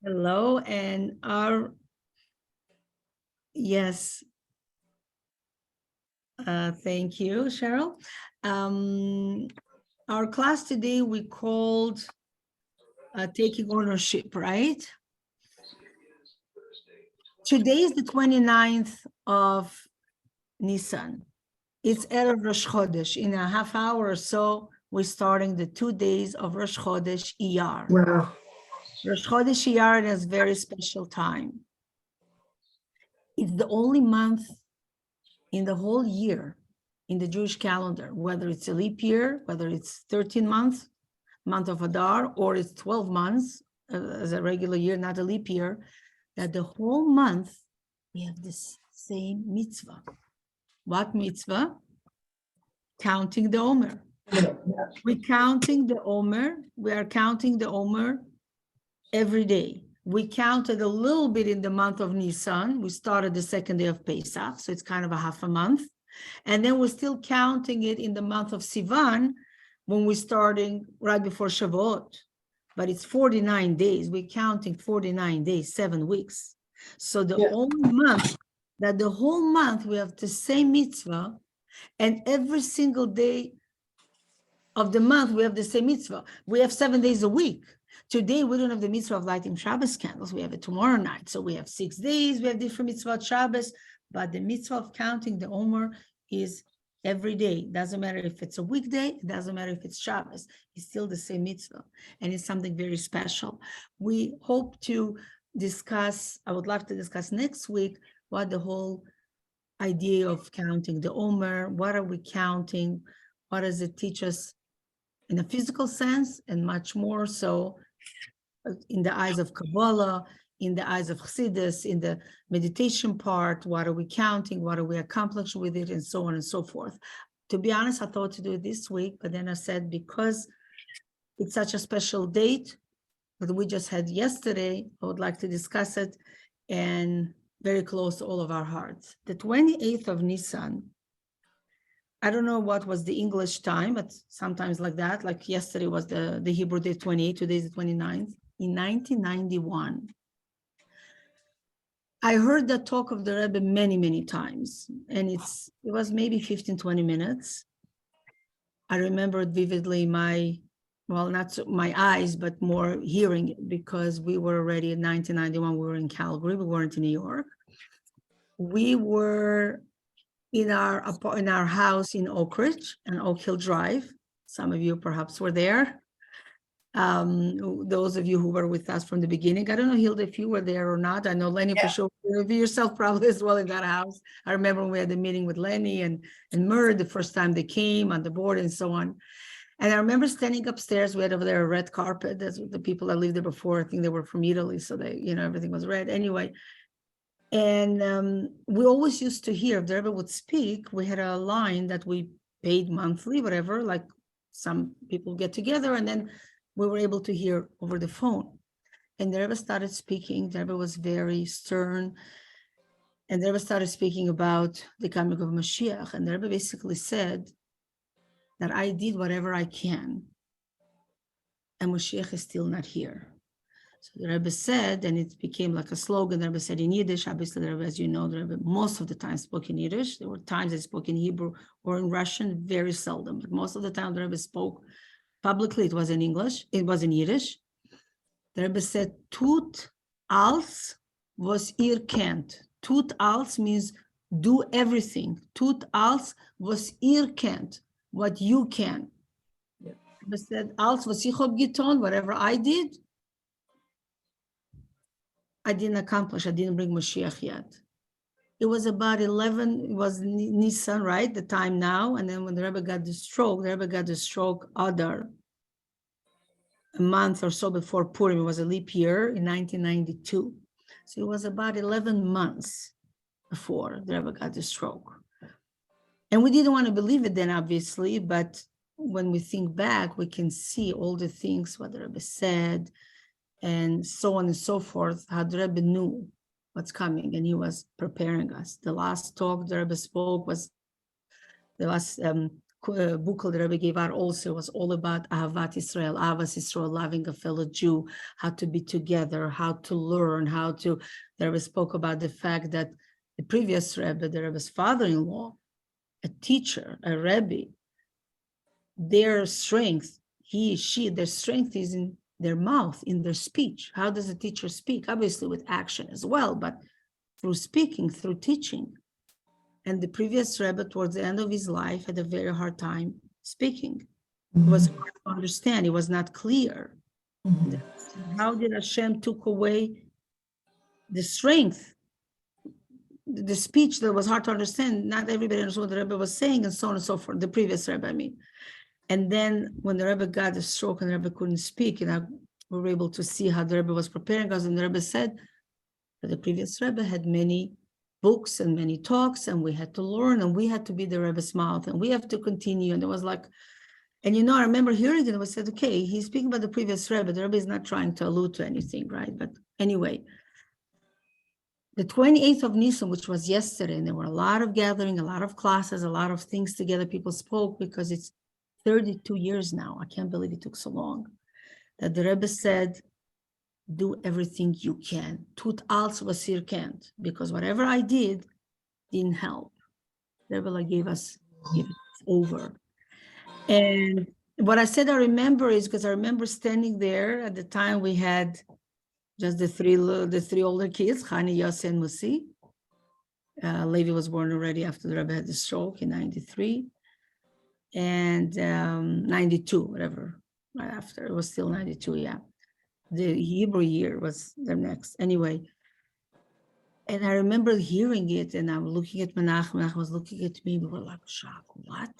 Hello, and yes, thank you, Cheryl. Our class today we called taking ownership, right? Today is the 29th of Nisan. It's Erev Rosh Chodesh. In a half hour or so, we're starting the 2 days of Rosh Chodesh Iyar. Wow. Rosh Chodesh Iyar is a very special time. It's the only month in the whole year in the Jewish calendar, whether it's a leap year, whether it's 13 months, month of Adar, or it's 12 months as a regular year, not a leap year, that the whole month we have this same mitzvah. What mitzvah? Counting the Omer. We're counting the Omer. We are counting the Omer every day. We counted a little bit in the month of Nisan. We started the second day of Pesach, so it's kind of a half a month. And then we're still counting it in the month of Sivan when we're starting right before Shavuot. But it's 49 days. We're counting 49 days, 7 weeks. So the only month, that the whole month we have the same mitzvah, and every single day of the month we have the same mitzvah. We have 7 days a week. Today we don't have the mitzvah of lighting Shabbos candles. We have it tomorrow night. So we have 6 days. We have different mitzvah of Shabbos. But the mitzvah of counting the Omer is every day. Doesn't matter if it's a weekday. It doesn't matter if it's Shabbos. It's still the same mitzvah. And it's something very special. We hope to discuss, I would love to discuss next week what the whole idea of counting the Omer, what are we counting? What does it teach us in a physical sense, and much more so in the eyes of Kabbalah, in the eyes of Chassidus, in the meditation part, what are we counting, what are we accomplishing with it, and so on and so forth. To be honest, I thought to do it this week, but then I said, because it's such a special date that we just had yesterday, I would like to discuss it, and very close to all of our hearts. The 28th of Nisan, I don't know what was the English time, but sometimes like that, like yesterday was the Hebrew day 28, today is the 29th. In 1991, I heard the talk of the Rebbe many, many times, and it was maybe 15, 20 minutes. I remember it vividly, not so my eyes, but more hearing it, because we were already in 1991, we were in Calgary, we weren't in New York. We were in our house in Oak Ridge and Oak Hill Drive. Some of you perhaps were there. Those of you who were with us from the beginning. I don't know, Hilda, if you were there or not. I know Lenny for sure. You yourself probably as well in that house. I remember when we had the meeting with Lenny and Murd the first time they came on the board and so on. And I remember standing upstairs. We had over there a red carpet. That's what the people that lived there before, I think they were from Italy, so they, everything was red. Anyway. And we always used to hear, if the Rebbe would speak, we had a line that we paid monthly, whatever, like some people get together, and then we were able to hear over the phone. And the Rebbe started speaking. The Rebbe was very stern. And the Rebbe started speaking about the coming of Mashiach. And the Rebbe basically said that I did whatever I can, and Mashiach is still not here. So the Rebbe said, and it became like a slogan, the Rebbe said in Yiddish. Obviously, the Rebbe, as you know, the Rebbe most of the time spoke in Yiddish. There were times they spoke in Hebrew or in Russian, very seldom. But most of the time the Rebbe spoke publicly, it was in English, it was in Yiddish. The Rebbe said, tut als was ihr kennt. Tut als means do everything. Tut als was ihr kennt, what you can. The Rebbe said, als was ich hab getan, whatever I did, I didn't accomplish. I didn't bring Mashiach yet. It was about 11, it was Nisan, right? The time now. And then when the Rebbe got the stroke Adar, a month or so before Purim. It was a leap year in 1992. So it was about 11 months before the Rebbe got the stroke. And we didn't want to believe it then, obviously, but when we think back, we can see all the things what the Rebbe said, and so on and so forth, how the Rebbe knew what's coming, and he was preparing us. The last talk the Rebbe spoke was, the last book that Rebbe gave out also was all about Ahavat Israel, Avas Israel, loving a fellow Jew, how to be together, how to learn, the Rebbe spoke about the fact that the previous Rebbe, the Rebbe's father-in-law, a teacher, a Rebbe, their strength, their strength is in their mouth, in their speech. How does a teacher speak? Obviously with action as well, but through speaking, through teaching. And the previous Rebbe, towards the end of his life, had a very hard time speaking. It was hard to understand. It was not clear. How did Hashem took away the strength, the speech that was hard to understand? Not everybody understood what the Rebbe was saying, and so on and so forth. The previous Rebbe, I mean. And then when the Rebbe got the stroke and the Rebbe couldn't speak, and we were able to see how the Rebbe was preparing us, and the Rebbe said that the previous Rebbe had many books and many talks, and we had to learn, and we had to be the Rebbe's mouth, and we have to continue. And it was like, and I remember hearing it, and we said, okay, he's speaking about the previous Rebbe. The Rebbe is not trying to allude to anything, right? But anyway, the 28th of Nisan, which was yesterday, and there were a lot of gathering, a lot of classes, a lot of things together. People spoke because it's 32 years now. I can't believe it took so long. That the Rebbe said, do everything you can. Tut alles was ihr kennt, because whatever I did didn't help. The Rebbe gave us over. And what I said I remember is because I remember standing there at the time we had just the three older kids, Hani, Yossi, and Musi. Levi was born already after the Rebbe had the stroke in 93. And 92, whatever, right after. It was still 92, yeah. The Hebrew year was the next. Anyway, and I remember hearing it, and I'm looking at Menachem was looking at me. We were like, shocked. What?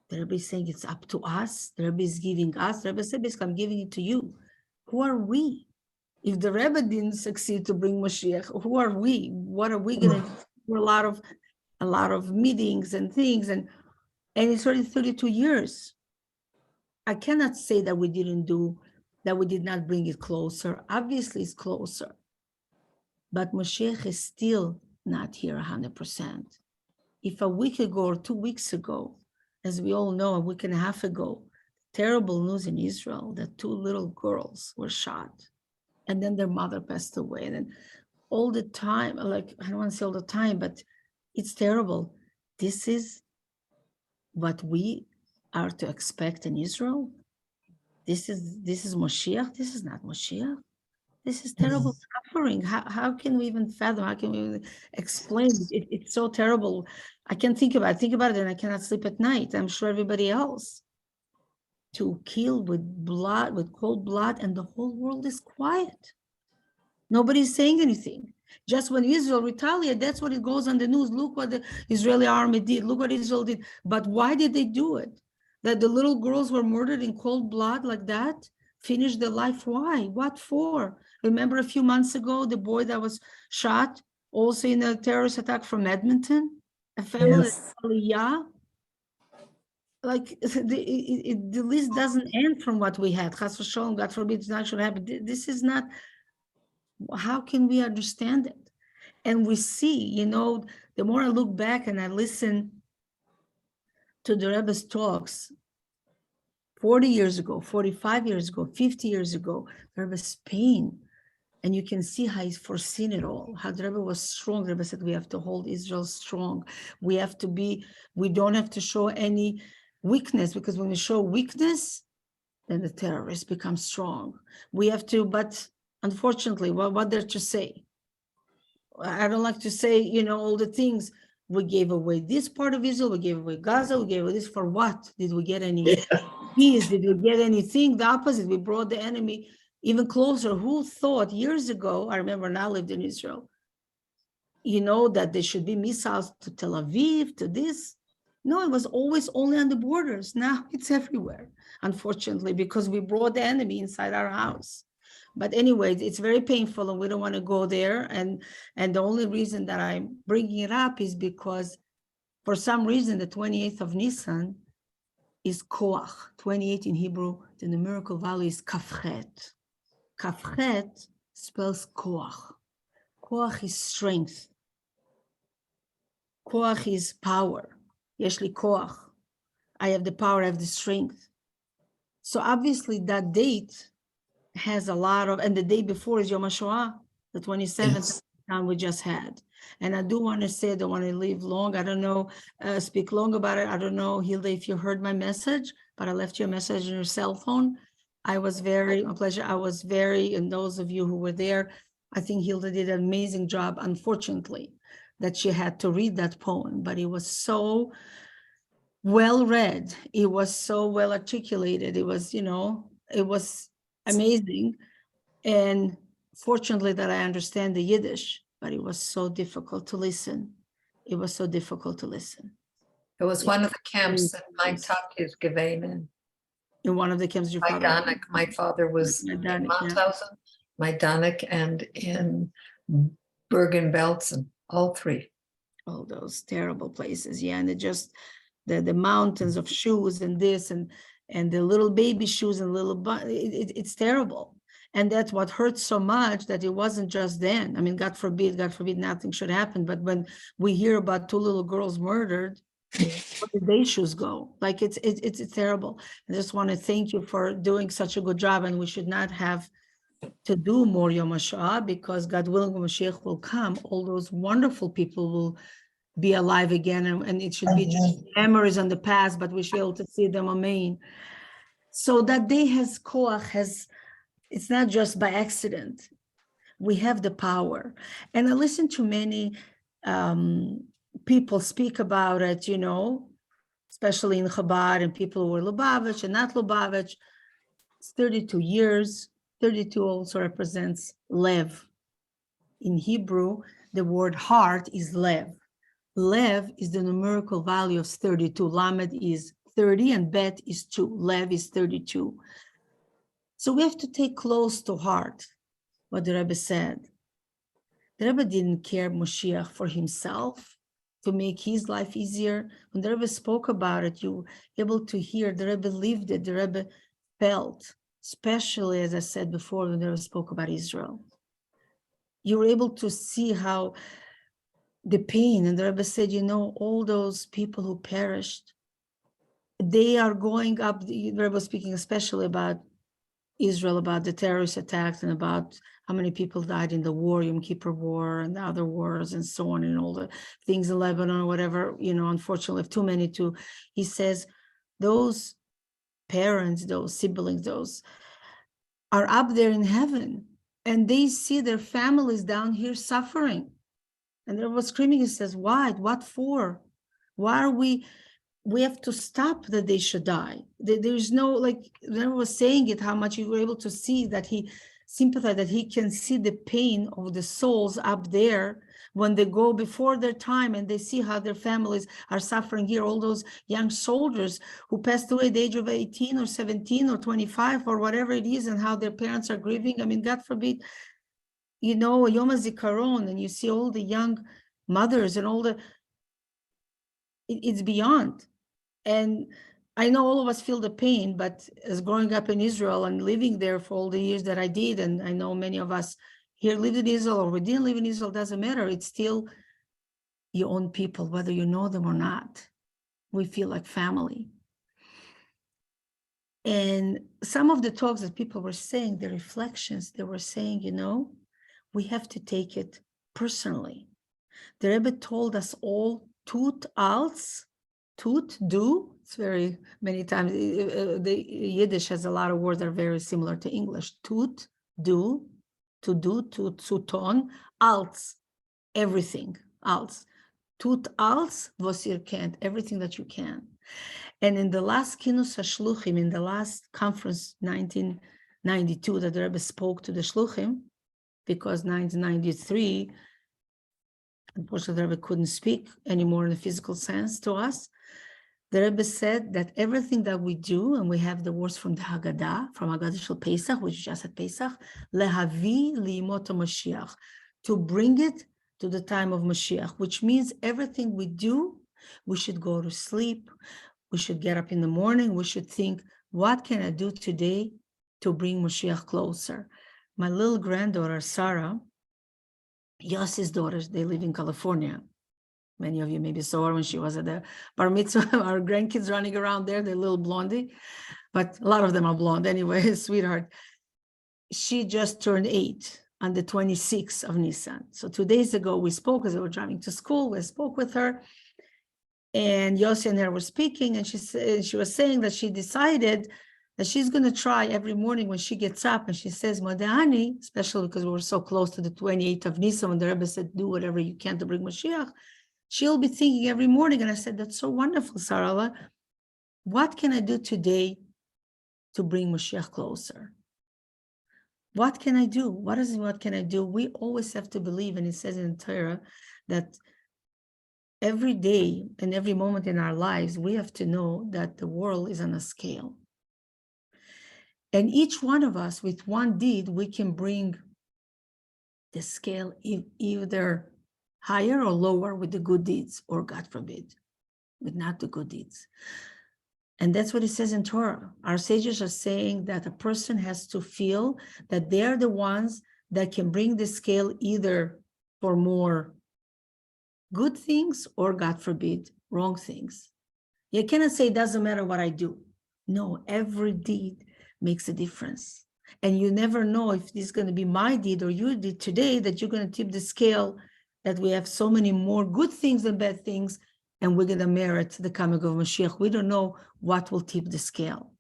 The Rebbe is saying it's up to us. The Rebbe is giving us. The Rebbe said, I'm giving it to you. Who are we? If the Rebbe didn't succeed to bring Mashiach, who are we? What are we going to do? For a lot of meetings and things, and it's already 32 years. I cannot say that we did not bring it closer. Obviously, it's closer. But Mashiach is still not here 100%. If a week ago or 2 weeks ago, as we all know, a week and a half ago, terrible news in Israel that 2 little girls were shot, and then their mother passed away. And then all the time, like, I don't want to say all the time, but it's terrible. This is what we are to expect in Israel. This is Moshiach. This is not Moshiach. This is terrible suffering. How can we even fathom? How can we even explain it? It's so terrible. I can't think about it. I think about it and I cannot sleep at night. I'm sure everybody else. To kill with blood, with cold blood, and the whole world is quiet. Nobody's saying anything. Just when Israel retaliated, that's what it goes on the news. Look what the Israeli army did. Look what Israel did. But why did they do it? That the little girls were murdered in cold blood like that? Finished their life? Why? What for? Remember a few months ago, the boy that was shot also in a terrorist attack from Edmonton? A family, yes. Like the list doesn't end from what we had. Chas v'sholom, God forbid, it's not should happen. This is not. How can we understand it? And we see, the more I look back and I listen to the Rebbe's talks 40 years ago, 45 years ago, 50 years ago, the Rebbe's pain, and you can see how he's foreseen it all, how the Rebbe was strong. The Rebbe said, we have to hold Israel strong. We don't have to show any weakness, because when we show weakness, then the terrorists become strong. We have to, but unfortunately, what they're to say? I don't like to say, all the things. We gave away this part of Israel, we gave away Gaza, we gave away this. For what? Did we get any peace? Did we get anything? The opposite. We brought the enemy even closer. Who thought years ago, I remember when I lived in Israel, that there should be missiles to Tel Aviv, to this? No, it was always only on the borders. Now it's everywhere, unfortunately, because we brought the enemy inside our house. But anyway, it's very painful and we don't want to go there. And the only reason that I'm bringing it up is because for some reason, the 28th of Nisan is Koach. 28 in Hebrew, the numerical value is Kafchet. Kafchet spells Koach. Koach is strength. Koach is power. Yeshli Koach. I have the power, I have the strength. So obviously that date has a lot of, and the day before is Yom HaShoah, the 27th time we just had. And I do want to say, I don't want to leave long. I don't know, speak long about it. I don't know, Hilda, if you heard my message, but I left you a message on your cell phone. I was very, a pleasure. I was very, and those of you who were there, I think Hilda did an amazing job, unfortunately, that she had to read that poem, but it was so well read. It was so well articulated. It was, it was amazing. And fortunately that I understand the Yiddish, but it was so difficult to listen. It was so difficult to listen. It was one of the camps that my Tat is given In one of the camps your father. My father was in Mauthausen, my Danik, and in Bergen-Belsen, all three. All those terrible places, yeah, and it just the mountains of shoes and this and the little baby shoes and little it's terrible. And that's what hurts so much, that it wasn't just then. I mean, God forbid nothing should happen. But when we hear about 2 little girls murdered, where did their shoes go? Like it's terrible. I just want to thank you for doing such a good job. And we should not have to do more Yom HaShoah, because God willing, when Mashiach will come, all those wonderful people will be alive again, and it should be just memories on the past, but we should be able to see them. Amen. So that day has koach, it's not just by accident. We have the power. And I listen to many people speak about it, especially in Chabad, and people who are Lubavitch and not Lubavitch. It's 32 years. 32 also represents lev. In Hebrew, the word heart is lev. Lev is the numerical value of 32. Lamed is 30 and Bet is 2. Lev is 32. So we have to take close to heart what the Rebbe said. The Rebbe didn't care Moshiach for himself to make his life easier. When the Rebbe spoke about it, you were able to hear the Rebbe lived it, the Rebbe felt, especially as I said before, when the Rebbe spoke about Israel. You were able to see how the pain, and the Rebbe said, all those people who perished, they are going up. The Rebbe was speaking especially about Israel, about the terrorist attacks, and about how many people died in the war, Yom Kippur War, and the other wars, and so on, and all the things in Lebanon, or whatever, unfortunately, too many to. He says, those parents, those siblings, those are up there in heaven, and they see their families down here suffering. And they were screaming. He says, why? What for? Why are we have to stop that they should die. There's no, like, they was saying it, how much you were able to see that he sympathized, that he can see the pain of the souls up there when they go before their time, and they see how their families are suffering here. All those young soldiers who passed away at the age of 18 or 17 or 25 or whatever it is, and how their parents are grieving. I mean, God forbid, Yom HaZikaron, and you see all the young mothers and all it's beyond. And I know all of us feel the pain, but as growing up in Israel and living there for all the years that I did, and I know many of us here lived in Israel or we didn't live in Israel, doesn't matter. It's still your own people, whether you know them or not. We feel like family. And some of the talks that people were saying, the reflections, they were saying, we have to take it personally. The Rebbe told us all, tut als, tut, do. It's very many times. The Yiddish has a lot of words that are very similar to English. Tut, do, to do, to ton, als, everything, als. Tut als, was ihr kennt, everything that you can. And in the last Kinus HaShluchim, in the last conference, 1992, that the Rebbe spoke to the Shluchim, because 1993, unfortunately, the Rebbe couldn't speak anymore in a physical sense to us. The Rebbe said that everything that we do, and we have the words from the Haggadah, from Haggadah Shel Pesach, which is just at Pesach, lehavi li'imot Mashiach, to bring it to the time of Mashiach, which means everything we do, we should go to sleep, we should get up in the morning, we should think, what can I do today to bring Mashiach closer? My little granddaughter, Sarah, Yossi's daughters, they live in California. Many of you maybe saw her when she was at the bar mitzvah. Our grandkids running around there, the little blondie, but a lot of them are blonde anyway, sweetheart. She just turned 8 on the 26th of Nisan. So 2 days ago, we spoke as we were driving to school. We spoke with her, and Yossi and her were speaking, and she was saying that she decided that she's going to try every morning when she gets up, and she says, Modani, especially because we were so close to the 28th of Nisan, when the Rebbe said, do whatever you can to bring Mashiach, she'll be thinking every morning. And I said, that's so wonderful, Sarala. What can I do today to bring Mashiach closer? What can I do? What can I do? We always have to believe, and it says in Torah that every day and every moment in our lives, we have to know that the world is on a scale. And each one of us, with one deed, we can bring the scale either higher or lower with the good deeds, or God forbid, with not the good deeds. And that's what it says in Torah. Our sages are saying that a person has to feel that they're the ones that can bring the scale either for more good things or, God forbid, wrong things. You cannot say it doesn't matter what I do. No, every deed makes a difference. And you never know if this is going to be my deed or your deed today, that you're going to tip the scale, that we have so many more good things than bad things, and we're going to merit the coming of Mashiach. We don't know what will tip the scale.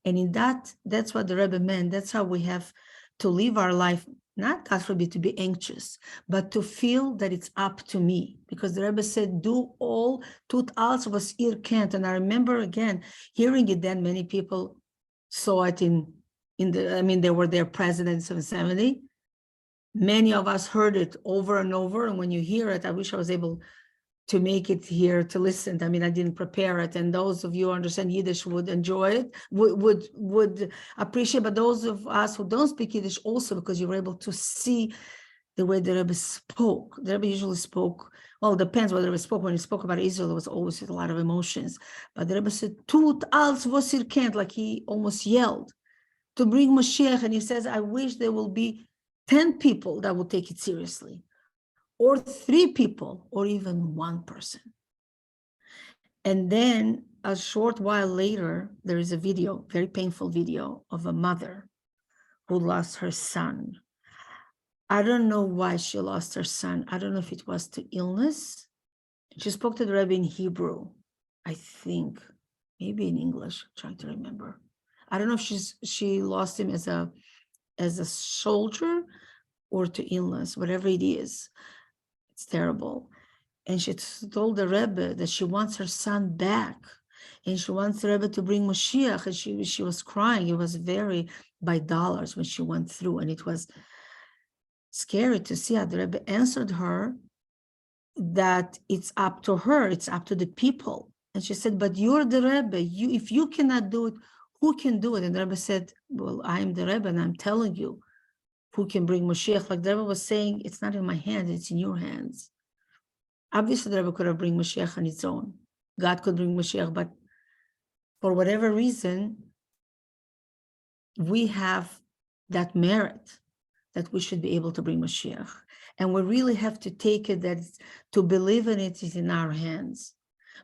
And in that's what the Rebbe meant. That's how we have to live our life, not, God forbid, to be anxious, but to feel that it's up to me. Because the Rebbe said, do all, tut alles was ihr kennt. And I remember, again, hearing it then, many people saw it they were their presidents of 70. Many of us heard it over and over. And when you hear it, I wish I was able to make it here to listen. I didn't prepare it, and those of you who understand Yiddish would enjoy it, would appreciate. But those of us who don't speak Yiddish also, because you were able to see the way the Rebbe spoke. The Rebbe usually spoke, well, it depends what the Rebbe spoke. When he spoke about Israel, it was always with a lot of emotions. But the Rebbe said, tut alles was ihr kennt, like he almost yelled, to bring Mashiach. And he says, I wish there will be 10 people that will take it seriously, or 3 people, or even 1 person. And then a short while later, there is a video, very painful video, of a mother who lost her son. I don't know why she lost her son. I don't know if it was to illness. She spoke to the Rebbe in Hebrew, I think, maybe in English, I'm trying to remember. I don't know if she lost him as a soldier or to illness, whatever it is. It's terrible. And she told the Rebbe that she wants her son back, and she wants the Rebbe to bring Mashiach. And she was crying. It was very by dollars when she went through, and it was scary to see how the Rebbe answered her that it's up to her, it's up to the people. And she said, but you're the Rebbe. If you cannot do it, who can do it? And the Rebbe said, well, I'm the Rebbe, and I'm telling you who can bring Mashiach. Like the Rebbe was saying, it's not in my hands, it's in your hands. Obviously, the Rebbe could have bring Mashiach on its own. God could bring Mashiach, but for whatever reason, we have that merit that we should be able to bring Mashiach. And we really have to take it that to believe in it is in our hands.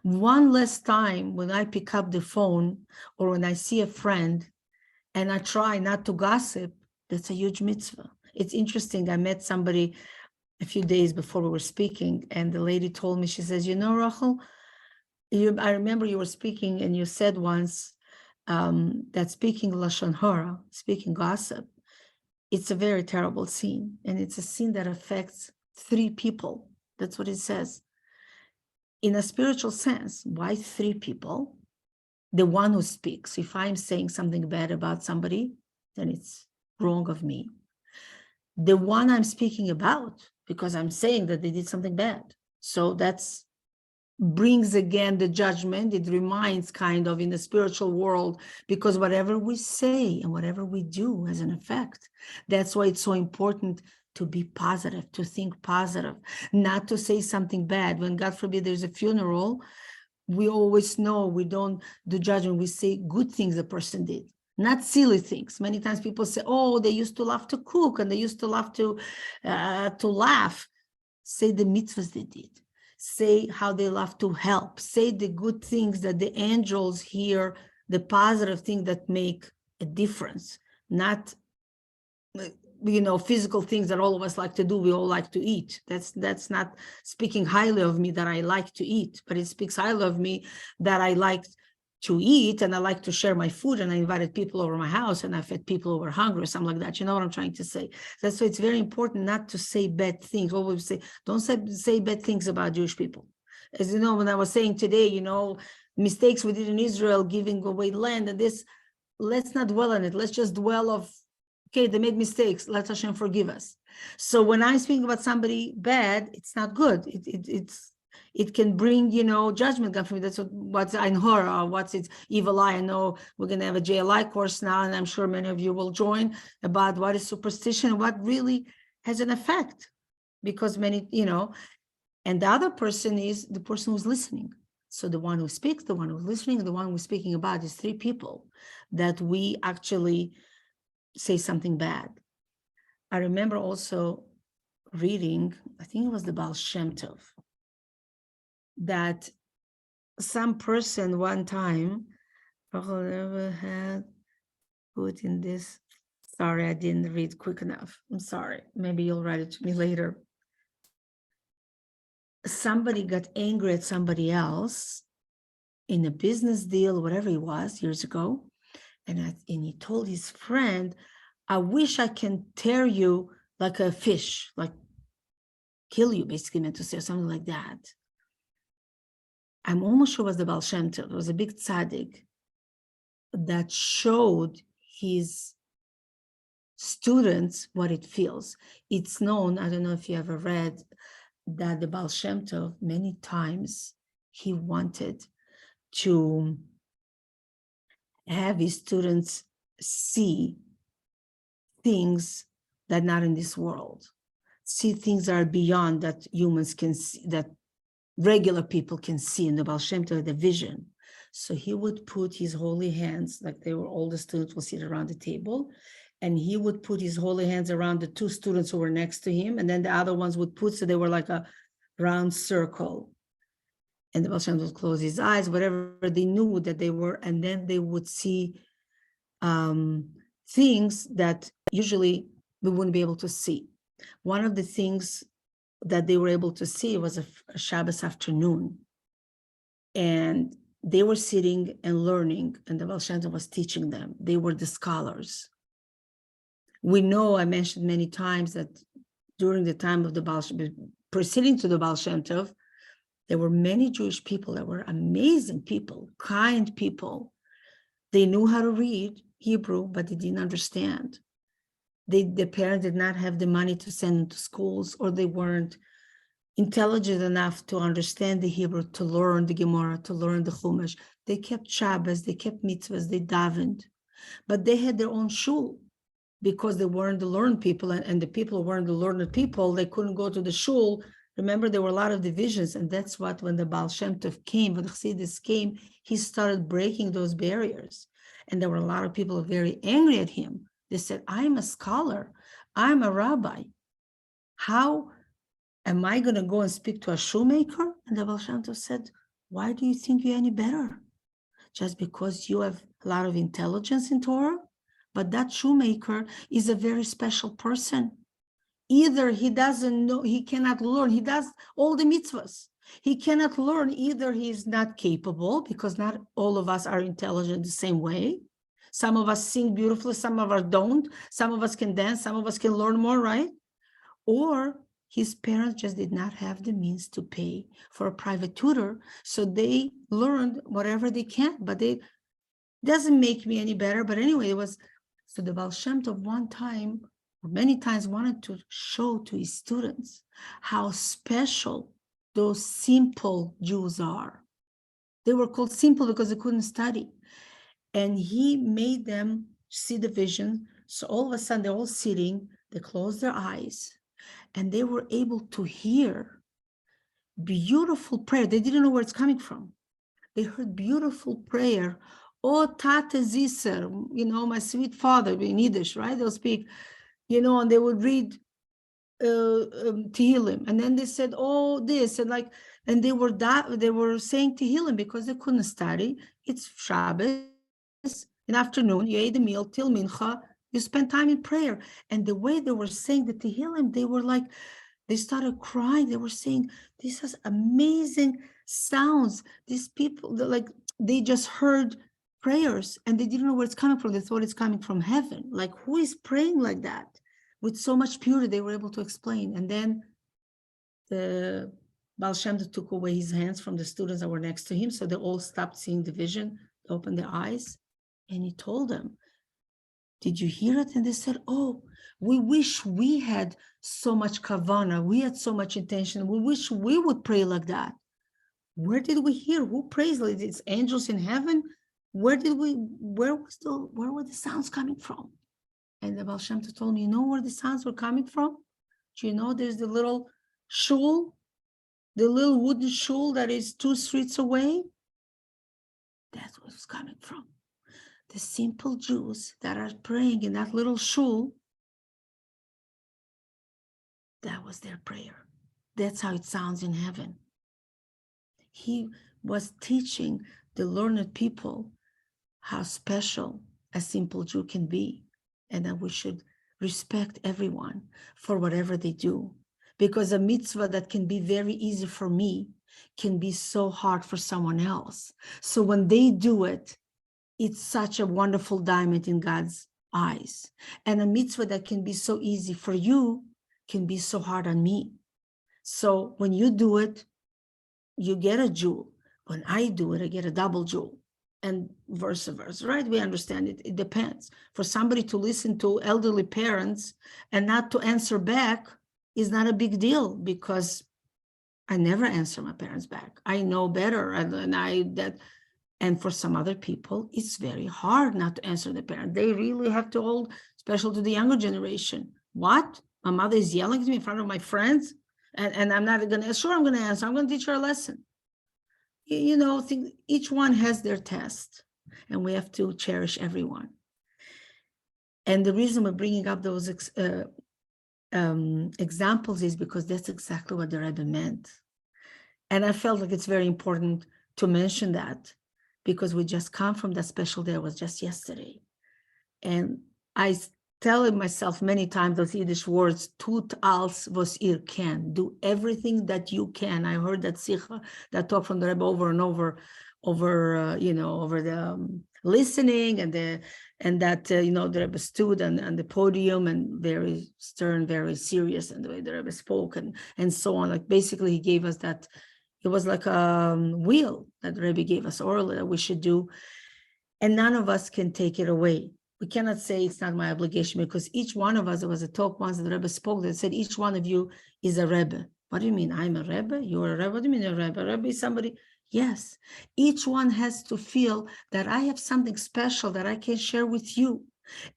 One less time when I pick up the phone or when I see a friend and I try not to gossip, that's a huge mitzvah. It's interesting. I met somebody a few days before we were speaking, and the lady told me, she says, Rochel, I remember you were speaking and you said once that speaking Lashon Hara, speaking gossip, it's a very terrible sin. And it's a sin that affects 3 people. That's what it says. In a spiritual sense, why 3 people? The one who speaks. If I'm saying something bad about somebody, then it's wrong of me. The one I'm speaking about, because I'm saying that they did something bad. So that's brings again the judgment. It reminds kind of in the spiritual world, because whatever we say and whatever we do has an effect. That's why it's so important to be positive, to think positive, not to say something bad. When, God forbid, there's a funeral, we always know we don't do judgment. We say good things the person did, not silly things. Many times people say, oh, they used to love to cook and they used to love to laugh. Say the mitzvahs they did. say how they love to help, say the good things that the angels hear, the positive things that make a difference, not physical things that all of us like to do. We all like to eat. That's not speaking highly of me that I like to eat, but it speaks highly of me that I like to eat and I like to share my food, and I invited people over my house and I fed people who were hungry or something like that. You know what I'm trying to say? That's why it's very important not to say bad things. Always say, don't say bad things about Jewish people. As you know, when I was saying today, mistakes we did in Israel, giving away land and this, let's not dwell on it. Let's just dwell of, okay, they made mistakes. Let Hashem forgive us. So when I speak about somebody bad, it's not good. It can bring, judgment from me. That's what's in horror, what's its evil eye. I know we're going to have a JLI course now, and I'm sure many of you will join, about what is superstition, what really has an effect, because many, and the other person is the person who's listening. So the one who speaks, the one who's listening, and the one who's speaking about is three people that we actually say something bad. I remember also reading, I think it was the Baal Shem Tov, that some person one time, Rochel never had put in this, sorry, I didn't read quick enough. I'm sorry, maybe you'll write it to me later. Somebody got angry at somebody else in a business deal, whatever it was, years ago. And he told his friend, I wish I can tear you like a fish, like kill you, basically meant to say, something like that. I'm almost sure it was the Baal Shem Tov. It was a big tzaddik that showed his students what it feels. It's known, I don't know if you ever read, that the Baal Shem Tov, many times he wanted to have his students see things that are not in this world, see things that are beyond that humans can see, that regular people can see. In the Baal Shem Tov, the vision. So he would put his holy hands, like they were, all the students will sit around the table, and he would put his holy hands around the two students who were next to him, and then the other ones would put, so they were like a round circle. And the Baal Shem Tov would close his eyes, whatever they knew that they were, and then they would see things that usually we wouldn't be able to see. One of the things that they were able to see was a Shabbos afternoon, and they were sitting and learning, and the Baal Shem Tov was teaching them. They were the scholars. We know, I mentioned many times, that during the time of the Baal Shem Tov, preceding to the Baal Shem Tov, there were many Jewish people that were amazing people, kind people. They knew how to read Hebrew, but they didn't understand. The parents did not have the money to send them to schools, or they weren't intelligent enough to understand the Hebrew, to learn the Gemara, to learn the Chumash. They kept Shabbos, they kept mitzvahs, they davened, but they had their own shul, because they weren't the learned people, and the people who weren't the learned people, they couldn't go to the shul. Remember, there were a lot of divisions, and that's what, when the Baal Shem Tov came, when the Chassidus came, he started breaking those barriers. And there were a lot of people very angry at him. They said, I'm a scholar, I'm a rabbi. How am I going to go and speak to a shoemaker? And the Baal Shem Tov said, why do you think you're any better? Just because you have a lot of intelligence in Torah? But that shoemaker is a very special person. Either he doesn't know, he cannot learn, he does all the mitzvahs. He cannot learn, either he's not capable, because not all of us are intelligent the same way. Some of us sing beautifully, some of us don't. Some of us can dance, some of us can learn more, right? Or his parents just did not have the means to pay for a private tutor, so they learned whatever they can, but it doesn't make me any better. But anyway, it was, so the Baal Shem Tov one time, or many times, wanted to show to his students how special those simple Jews are. They were called simple because they couldn't study. And he made them see the vision. So all of a sudden, they're all sitting, they closed their eyes, and they were able to hear beautiful prayer. They didn't know where it's coming from. They heard beautiful prayer. Oh, Tate Zisser, my sweet father, in Yiddish, right? They'll speak, and they would read Tehillim, and then they said, oh, this, and like, and they were saying Tehillim because they couldn't study. It's Shabbos in afternoon, you ate the meal till mincha, you spent time in prayer. And the way they were saying the Tehillim, they were like, they started crying. They were saying, this is amazing sounds. These people, like, they just heard prayers and they didn't know where it's coming from. They thought it's coming from heaven. Like, who is praying like that? With so much purity, they were able to explain. And then the Baal Shem Tov took away his hands from the students that were next to him. So they all stopped seeing the vision, opened their eyes. And he told them, did you hear it? And they said, oh, we wish we had so much kavana. We had so much intention. We wish we would pray like that. Where did we hear? Who prays like this? Angels in heaven? Where were the sounds coming from? And the Baal Shem Tov told me, you know where the sounds were coming from? Do you know there's the little shul, the little wooden shul that is 2 streets away? That's where it's coming from. The simple Jews that are praying in that little shul, that was their prayer. That's how it sounds in heaven. He was teaching the learned people how special a simple Jew can be, and that we should respect everyone for whatever they do, because a mitzvah that can be very easy for me can be so hard for someone else. So when they do it, it's such a wonderful diamond in God's eyes. And a mitzvah that can be so easy for you can be so hard on me. So when you do it, you get a jewel. When I do it, I get a double jewel. And vice versa, right? We understand it. It depends. For somebody to listen to elderly parents and not to answer back is not a big deal, because I never answer my parents back. I know better. And for some other people, it's very hard not to answer the parent. They really have to hold, especially to the younger generation. What? My mother is yelling at me in front of my friends, and I'm not going to, sure, I'm going to answer. I'm going to teach her a lesson. Each one has their test, and we have to cherish everyone. And the reason we're bringing up those examples is because that's exactly what the Rebbe meant. And I felt like it's very important to mention that, because we just come from that special day. It was just yesterday. And I tell myself many times those Yiddish words, tut alles was ihr can, do everything that you can. I heard that sikha, that talk from the Rebbe over and over the listening and that the Rebbe stood on the podium and very stern, very serious, and the way the Rebbe spoke and so on. Like, basically he gave us that. It was like a wheel that the Rebbe gave us orally that we should do, and none of us can take it away. We cannot say it's not my obligation, because each one of us, there was a talk once that the Rebbe spoke that said, each one of you is a Rebbe. What do you mean? I'm a Rebbe? You're a Rebbe? What do you mean a Rebbe? A Rebbe is somebody. Yes, each one has to feel that I have something special that I can share with you.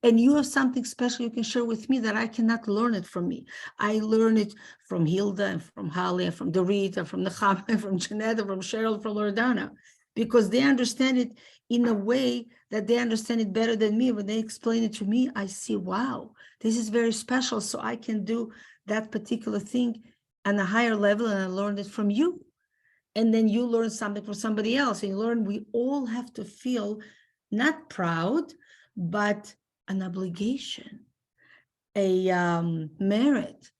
And you have something special you can share with me that I cannot learn it from me. I learn it from Hilda and from Holly and from Dorit and from Nechama and from Janetta, from Cheryl, from Loredana, because they understand it in a way that they understand it better than me. When they explain it to me, I see, wow, this is very special. So I can do that particular thing on a higher level, and I learned it from you. And then you learn something from somebody else, and you learn. We all have to feel not proud, but an obligation, a merit,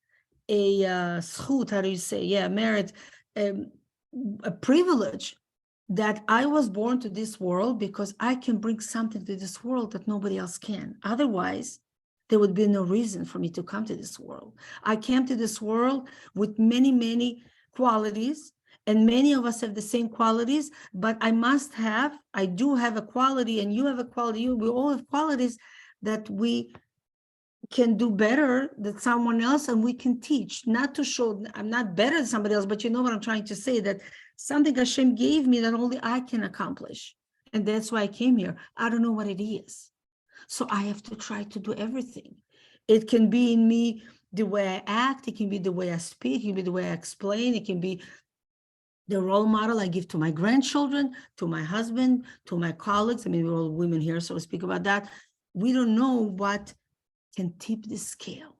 a schut, how do you say? Yeah, merit, a privilege that I was born to this world, because I can bring something to this world that nobody else can. Otherwise, there would be no reason for me to come to this world. I came to this world with many, many qualities, and many of us have the same qualities, but I do have a quality, and you have a quality, we all have qualities that we can do better than someone else, and we can teach, not to show I'm not better than somebody else, but you know what I'm trying to say, that something Hashem gave me that only I can accomplish. And that's why I came here. I don't know what it is. So I have to try to do everything. It can be in me the way I act, it can be the way I speak, it can be the way I explain, it can be the role model I give to my grandchildren, to my husband, to my colleagues. I mean, we're all women here, so to speak about that. We don't know what can tip the scale.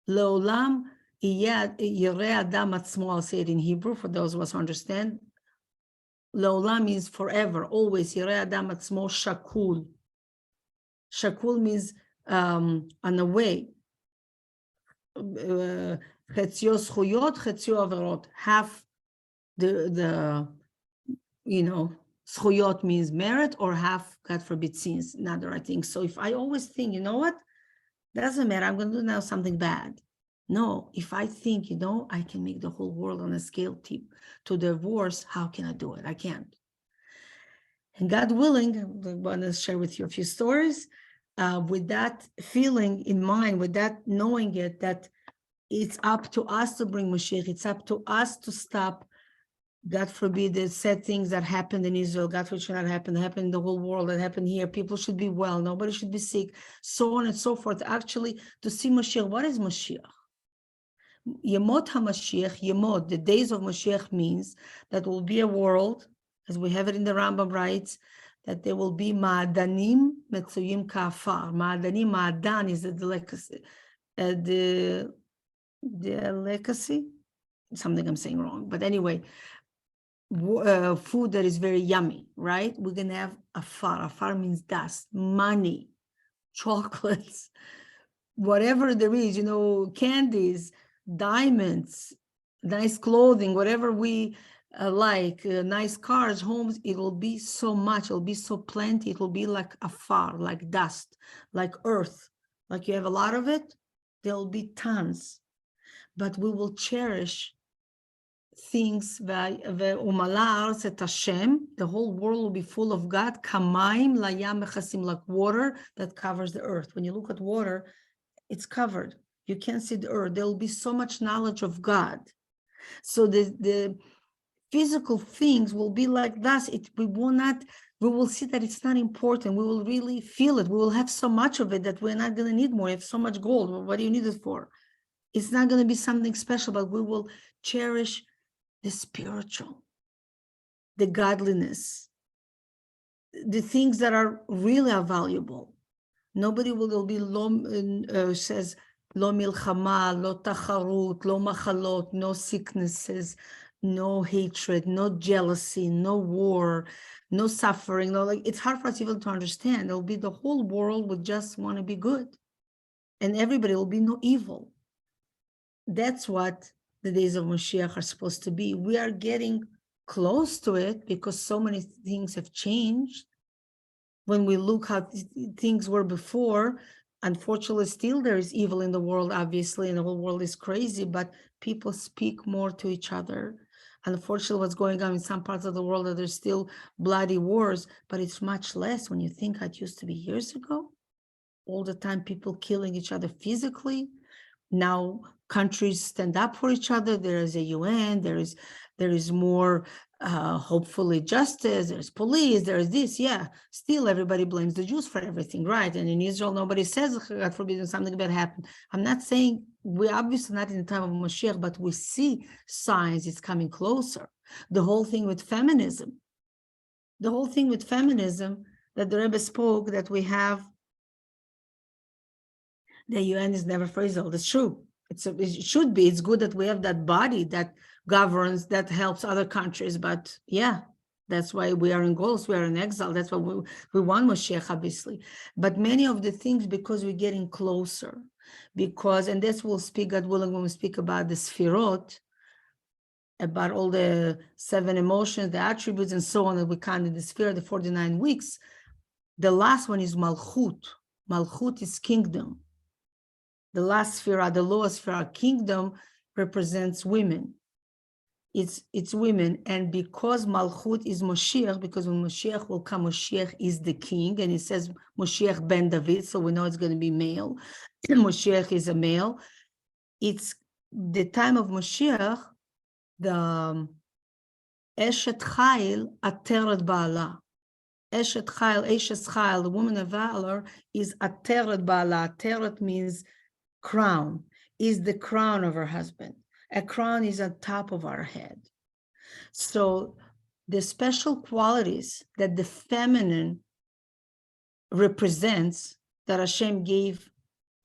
Leolam yireh adam atzmo, I'll say it in Hebrew for those of us who understand. Leolam means forever, always. Yireh adam atzmo shakul. Shakul means on the way. Chetzio zchuyot, chetzio averot. Half the zchuyot means merit, or half, God forbid, sins, not the right thing. So if I always think, you know what, doesn't matter, I'm going to do now something bad. No, if I think, I can make the whole world on a scale tip to divorce, how can I do it? I can't. And God willing, I want to share with you a few stories with that feeling in mind, with that knowing it, that it's up to us to bring Mashiach. It's up to us to stop, God forbid, the sad things that happened in Israel. God forbid should not happen. That happened in the whole world. That happened here. People should be well. Nobody should be sick. So on and so forth. Actually, to see Mashiach. What is Mashiach? Yemot HaMashiach, Yemot, the days of Mashiach means that will be a world, as we have it in the Rambam writes, that there will be Ma'adanim Metzuyim Ka'afar. Ma'adanim, Ma'adan is the delicacy. Delicacy? Something I'm saying wrong. But anyway, food that is very yummy, right? We're going to have afar. Afar means dust, money, chocolates, whatever there is, candies, diamonds, nice clothing, whatever we like, nice cars, homes. It will be so much. It will be so plenty. It will be like afar, like dust, like earth. Like you have a lot of it, there will be tons. But we will cherish things, the whole world will be full of God, kamaim layam mechasim, like water that covers the earth. When you look at water, it's covered. You can't see the earth. There will be so much knowledge of God. So the physical things will be like that. We will see that it's not important. We will really feel it. We will have so much of it that we're not going to need more. You have so much gold. What do you need it for? It's not going to be something special, but we will cherish the spiritual, the godliness, the things that are really valuable. Nobody will be says lo milchama, lo tacharut, lo machalot, no sicknesses, no hatred, no jealousy, no war, no suffering. It's hard for us even to understand. There'll be the whole world would just want to be good, and everybody will be no evil. That's what the days of Mashiach are supposed to be. We are getting close to it because so many things have changed. When we look how things were before, unfortunately, still there is evil in the world, obviously, and the whole world is crazy, but people speak more to each other. Unfortunately, what's going on in some parts of the world, that there's still bloody wars, but it's much less when you think how it used to be years ago. All the time, people killing each other physically. Now countries stand up for each other. There is a UN. There is more, hopefully, justice. There's police. There is this. Yeah. Still, everybody blames the Jews for everything, right? And in Israel, nobody says, God forbid, something bad happened. I'm not saying we're obviously not in the time of Mashiach, but we see signs it's coming closer. The whole thing with feminism. That the Rebbe spoke, that we have. The UN is never for Israel. That's true. It should be. It's good that we have that body that governs, that helps other countries. But yeah, that's why we are in goals. We are in exile. That's why we want Mashiach, obviously. But many of the things, because we're getting closer, and this we'll speak, God willing, when we speak about the Sfirot, about all the 7 emotions, the attributes, and so on that we count in the Sfirot, the 49 weeks. The last one is Malchut. Malchut is kingdom. The last Sphira, the lowest Sphira, kingdom, represents women. It's women. And because Malchut is Moshiach, because when Moshiach will come, Moshiach is the king. And it says Moshiach ben David, so we know it's going to be male. Moshiach is a male. It's the time of Moshiach, the Eshet Chayil Ateret Ba'ala. Eshet Chayil, the woman of valor, is Ateret Ba'ala. Ateret means crown, is the crown of her husband. A crown is on top of our head. So the special qualities that the feminine represents, that Hashem gave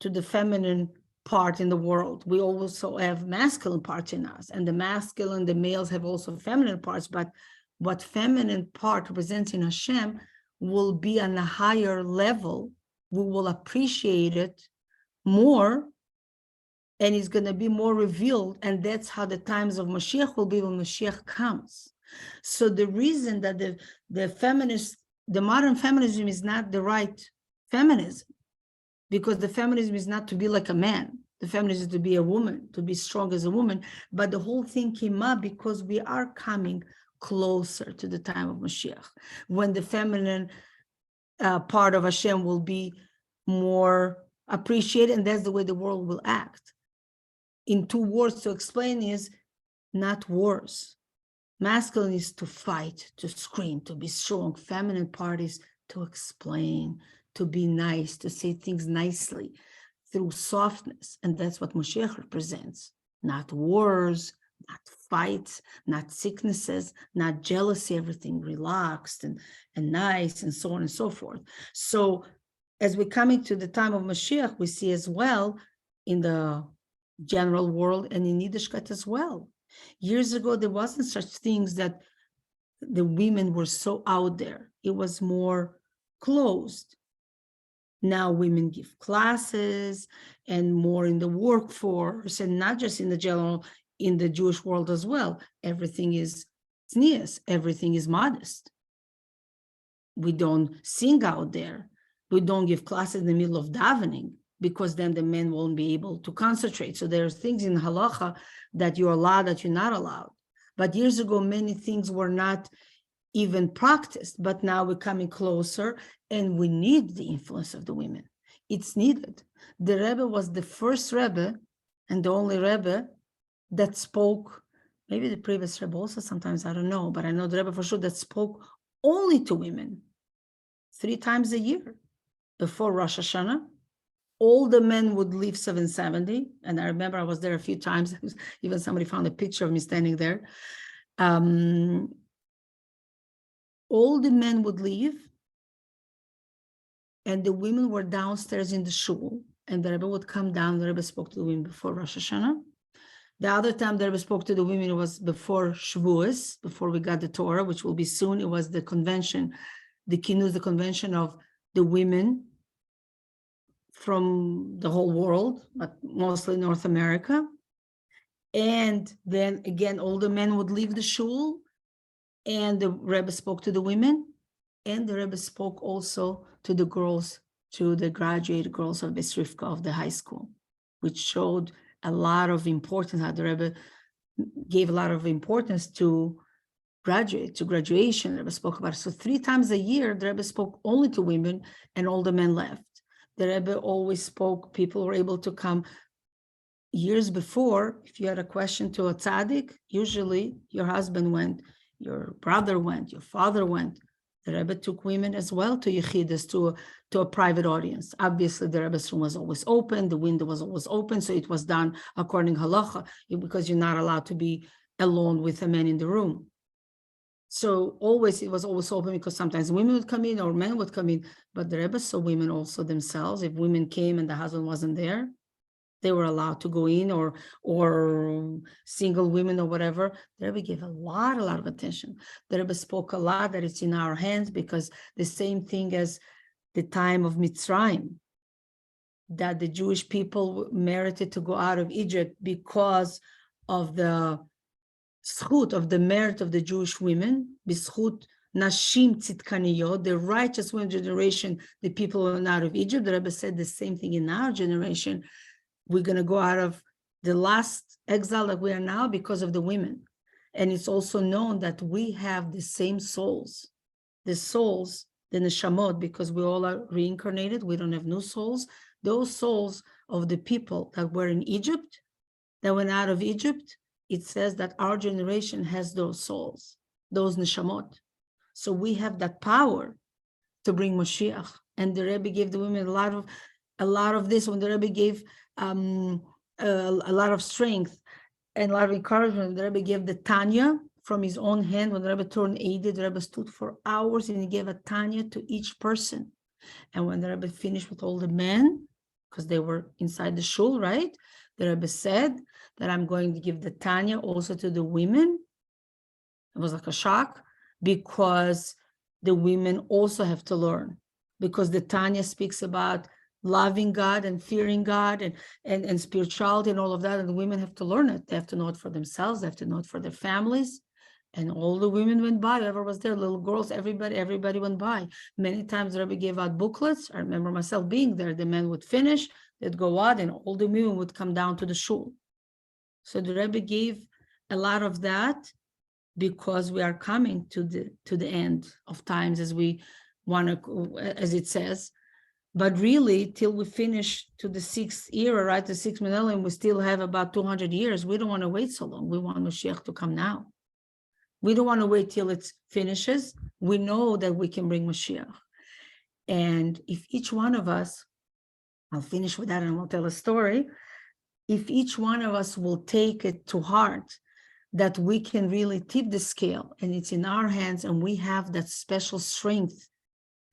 to the feminine part in the world. We also have masculine parts in us, and the masculine, the males have also feminine parts, but what feminine part represents in Hashem will be on a higher level. We will appreciate it more, and it's going to be more revealed, and that's how the times of Mashiach will be when Mashiach comes. So the reason that the modern feminism is not the right feminism, because the feminism is not to be like a man. The feminism is to be a woman, to be strong as a woman. But the whole thing came up because we are coming closer to the time of Mashiach, when the feminine part of Hashem will be more appreciated, and that's the way the world will act. In 2 words to explain is not wars. Masculine is to fight, to scream, to be strong. Feminine part is to explain, to be nice, to say things nicely through softness. And that's what Moshiach represents. Not wars, not fights, not sicknesses, not jealousy, everything relaxed and nice, and so on and so forth. So as we're coming to the time of Mashiach, we see as well in the general world and in Yiddishkeit as well. Years ago, there wasn't such things that the women were so out there. It was more closed. Now women give classes and more in the workforce, and not just in the general, in the Jewish world as well. Everything is tznius, everything is modest. We don't sing out there. We don't give classes in the middle of davening, because then the men won't be able to concentrate. So there's things in halacha that you're allowed, that you're not allowed. But years ago, many things were not even practiced, but now we're coming closer, and we need the influence of the women. It's needed. The Rebbe was the first Rebbe and the only Rebbe that spoke, maybe the previous Rebbe also sometimes, I don't know, but I know the Rebbe for sure that spoke only to women 3 times a year. Before Rosh Hashanah, all the men would leave 770. And I remember I was there a few times. Even somebody found a picture of me standing there. All the men would leave, and the women were downstairs in the shul, and the Rebbe would come down. The Rebbe spoke to the women before Rosh Hashanah. The other time the Rebbe spoke to the women was before Shavuos, before we got the Torah, which will be soon. It was the convention, the Kinuz, the convention of the women from the whole world, but mostly North America. And then again, all the men would leave the shul, and the Rebbe spoke to the women, and the Rebbe spoke also to the girls, to the graduated girls of Beis Rivka of the high school, which showed a lot of importance, how the Rebbe gave a lot of importance to graduation. The Rebbe spoke about it. So 3 times a year, the Rebbe spoke only to women, and all the men left. The Rebbe always spoke, people were able to come. Years before, if you had a question to a tzaddik, usually your husband went, your brother went, your father went. The Rebbe took women as well to Yechidas, to a private audience. Obviously, the Rebbe's room was always open, the window was always open, so it was done according to halacha, because you're not allowed to be alone with a man in the room. So it was always open, because sometimes women would come in or men would come in, but the Rebbe saw women also themselves. If women came and the husband wasn't there, they were allowed to go in, or single women or whatever. The Rebbe gave a lot of attention. The Rebbe spoke a lot that it's in our hands, because the same thing as the time of Mitzrayim, that the Jewish people merited to go out of Egypt because of the zchut, of the merit of the Jewish women, b'zchut nashim tzidkaniyot, the righteous women generation, the people who went out of Egypt. The Rebbe said the same thing in our generation. We're going to go out of the last exile that we are now because of the women. And it's also known that we have the same souls, the neshamot, because we all are reincarnated. We don't have new souls. Those souls of the people that were in Egypt, that went out of Egypt, it says that our generation has those souls, those neshamot. So we have that power to bring Mashiach. And the Rebbe gave the women a lot of this. When the Rebbe gave a lot of strength and a lot of encouragement, the Rebbe gave the Tanya from his own hand. When the Rebbe turned 80, the Rebbe stood for hours and he gave a Tanya to each person. And when the Rebbe finished with all the men, because they were inside the shul, right? The Rebbe said that I'm going to give the Tanya also to the women. It was like a shock, because the women also have to learn, because the Tanya speaks about loving God and fearing God and spirituality and all of that, and the women have to learn it. They have to know it for themselves, they have to know it for their families. And all the women went by, whoever was there, little girls, everybody went by. Many times the Rebbe gave out booklets. I remember myself being there. The men would finish, they'd go out, and all the women would come down to the shul. So the Rebbe gave a lot of that, because we are coming to the end of times, as we want to, as it says. But really, till we finish to the 6th era, right, the 6th millennium, we still have about 200 years. We don't want to wait so long. We want Mashiach to come now. We don't want to wait till it finishes. We know that we can bring Mashiach. And if each one of us, I'll finish with that and I'll tell a story. If each one of us will take it to heart, that we can really tip the scale, and it's in our hands, and we have that special strength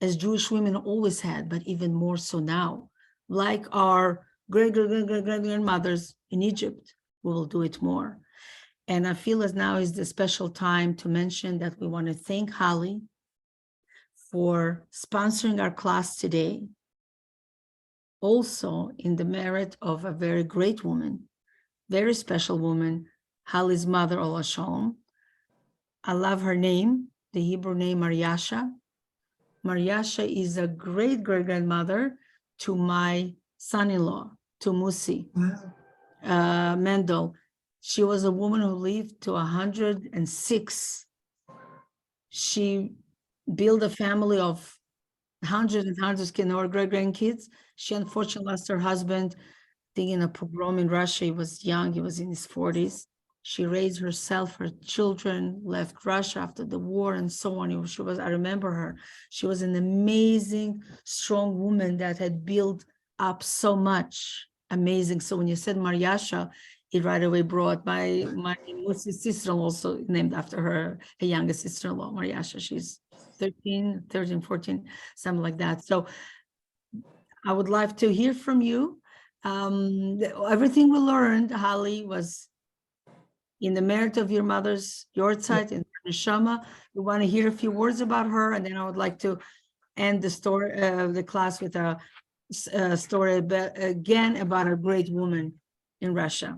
as Jewish women always had, but even more so now, like our great-grandmothers in Egypt, we will do it more. And I feel as now is the special time to mention that we want to thank Holly for sponsoring our class today, also in the merit of a very great woman, very special woman, Holly's mother, Ola Shalom. I love her name, the Hebrew name Mariasha. Mariasha is a great-great-grandmother to my son-in-law, to Musi. Wow. Mendel. She was a woman who lived to 106. She built a family of hundreds and hundreds of her great-grandkids. She unfortunately lost her husband, I think in a pogrom in Russia. He was young, he was in his 40s. She raised herself, her children, left Russia after the war and so on. She was, I remember her. She was an amazing, strong woman that had built up so much. Amazing. So when you said Mariasha, it right away brought my sister-in-law, also named after her youngest sister-in-law, Mariasha. She's 13, 14, something like that. So I would like to hear from you. Everything we learned, Holly, was in the merit of your mother's yortzeit in Neshama. We want to hear a few words about her, and then I would like to end the story, the class with a story again about a great woman in Russia.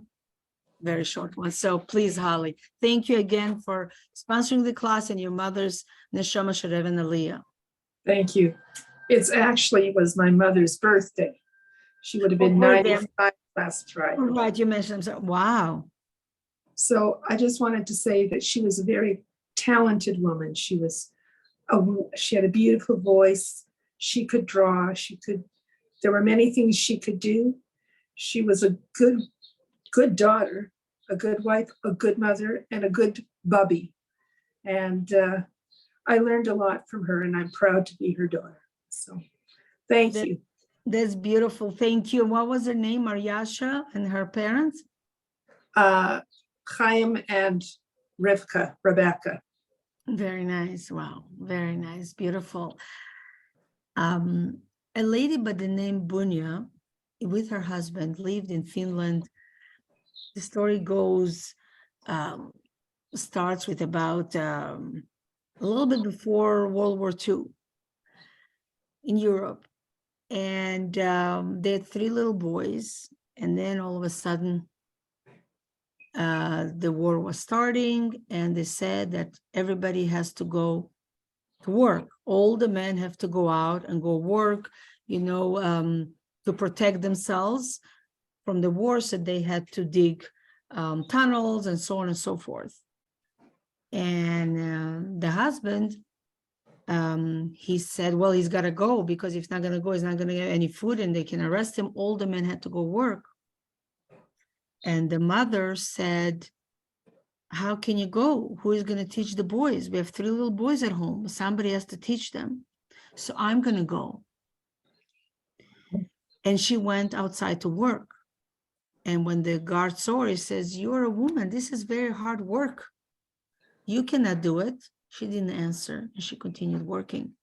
Very short one. So please, Holly, thank you again for sponsoring the class and your mother's Neshama Shereven Aliyah. Thank you. It's actually was my mother's birthday. She would have been 95 last Friday. Right, you mentioned, wow. So I just wanted to say that she was a very talented woman. She had a beautiful voice. She could draw. There were many things she could do. She was a good daughter, a good wife, a good mother, and a good bubby. And I learned a lot from her, and I'm proud to be her daughter. So thank you. That's beautiful. Thank you. What was her name? Mariasha and her parents? Chaim and Rebecca. Very nice. Wow. Very nice. Beautiful. A lady by the name Bunya, with her husband, lived in Finland. The story goes, starts with about a little bit before World War II in Europe. And they had 3 little boys. And then all of a sudden, the war was starting, and they said that everybody has to go to work. All the men have to go out and go work, to protect themselves from the war. So they had to dig tunnels and so on and so forth. And the husband, he said, well, he's got to go, because if he's not going to go, he's not going to get any food and they can arrest him. All the men had to go work. And the mother said, how can you go? Who is going to teach the boys? We have 3 little boys at home. Somebody has to teach them. So I'm going to go. And she went outside to work. And when the guard saw her, he says, you're a woman. This is very hard work. You cannot do it. She didn't answer, and she continued working.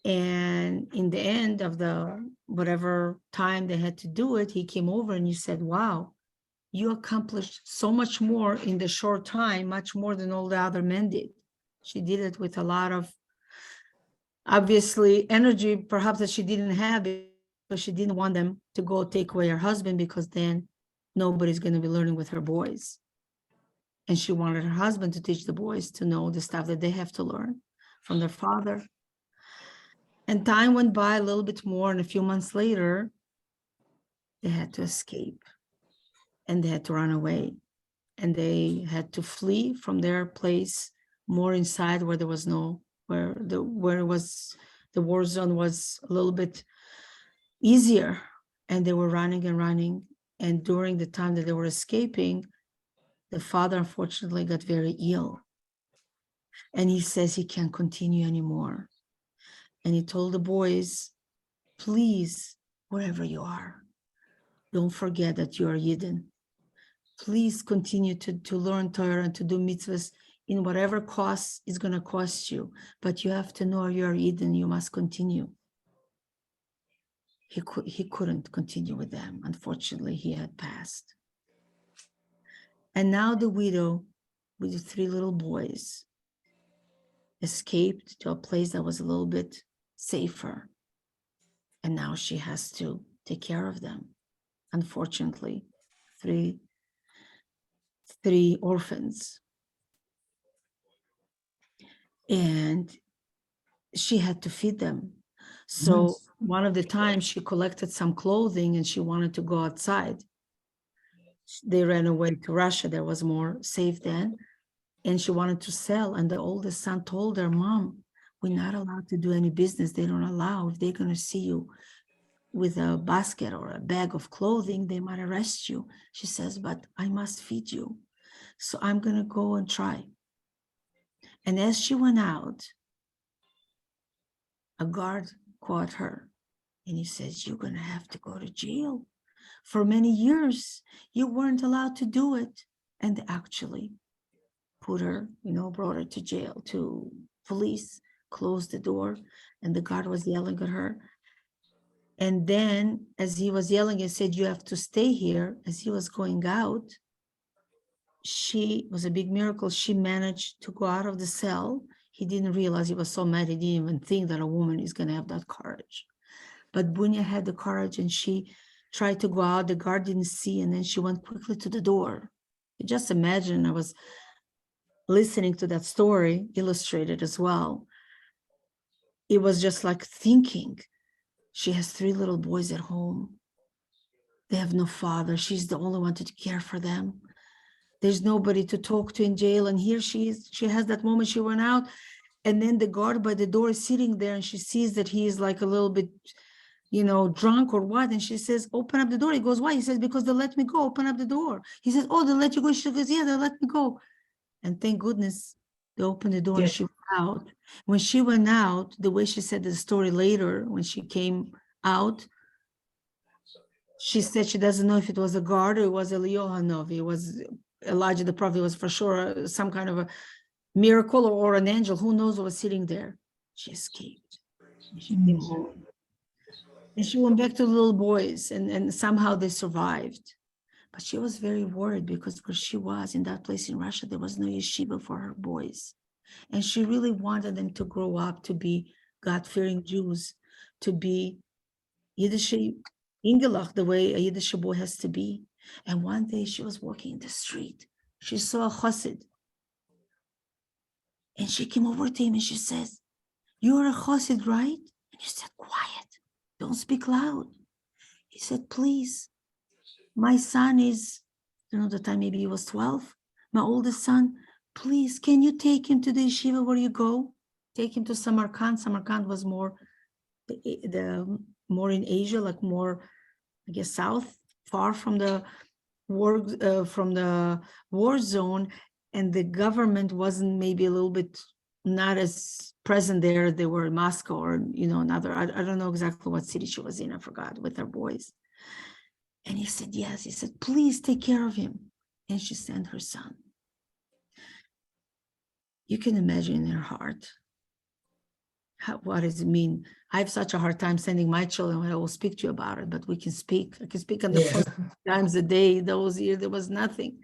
And in the end of the whatever time they had to do it, he came over and he said, wow, you accomplished so much more in the short time, much more than all the other men did. She did it with a lot of, obviously, energy, perhaps that she didn't have it, but she didn't want them to go take away her husband, because then nobody's going to be learning with her boys. And she wanted her husband to teach the boys to know the stuff that they have to learn from their father. And time went by a little bit more, and a few months later, they had to escape and they had to run away. And they had to flee from their place more inside, where there was no, where the war zone was a little bit easier. And they were running and running. And during the time that they were escaping, the father unfortunately got very ill. And he says he can't continue anymore. And he told the boys, please, wherever you are, don't forget that you are Yidden. Please continue to learn Torah and to do mitzvahs in whatever cost is going to cost you. But you have to know you are Yidden, you must continue. He couldn't continue with them. Unfortunately, he had passed. And now the widow with the 3 little boys escaped to a place that was a little bit safer. And now she has to take care of them. Unfortunately, three orphans. And she had to feed them. So one of the times she collected some clothing and she wanted to go outside. They ran away to Russia. There was more safe then. And she wanted to sell. And the oldest son told her, Mom, we're not allowed to do any business. They don't allow. If they're going to see you with a basket or a bag of clothing, they might arrest you. She says, but I must feed you. So I'm going to go and try. And as she went out, a guard caught her. And he says, you're going to have to go to jail. For many years, you weren't allowed to do it. And actually put her, brought her to jail, to police, closed the door. And the guard was yelling at her. And then as he was yelling and said, you have to stay here, as he was going out, she was a big miracle. She managed to go out of the cell. He didn't realize, he was so mad, he didn't even think that a woman is going to have that courage. But Bunya had the courage and she tried to go out. The guard didn't see, and then she went quickly to the door. Just imagine, I was listening to that story, illustrated as well. It was just like thinking, she has 3 little boys at home. They have no father. She's the only one to care for them. There's nobody to talk to in jail. And here she is. She has that moment, she went out. And then the guard by the door is sitting there and she sees that he is like a little bit, drunk or what. And she says, open up the door. He goes, why? He says, because they let me go. Open up the door. He says, oh, they let you go. She goes, yeah, they let me go. And thank goodness they opened the door and she went out. When she went out, the way she said the story later, when she came out, she said she doesn't know if it was a guard or it was Eliyahu. It was Elijah the prophet. It was for sure some kind of a miracle or an angel. Who knows what was sitting there? She escaped. She came home. And she went back to the little boys and somehow they survived. But she was very worried because where she was in that place in Russia, there was no yeshiva for her boys. And she really wanted them to grow up to be God-fearing Jews, to be Yiddish Ingelach, the way a Yiddish boy has to be. And one day she was walking in the street. She saw a chassid. And she came over to him and she says, you're a chassid, right? And he said, quiet, don't speak loud. He said, please, my son is, the time maybe he was 12, my oldest son, please, can you take him to the yeshiva where you go? Take him to Samarkand. Samarkand was more more in Asia, like more, I guess, south, far from the war zone, and the government wasn't maybe a little bit not as present there. They were in Moscow or another. I don't know exactly what city she was in. I forgot, with her boys. And he said yes. He said, please take care of him. And she sent her son. You can imagine in her heart What does it mean? I have such a hard time sending my children when I will speak to you about it, but we can speak. I can speak on the Yeah. phone times a day. Those years, there was nothing.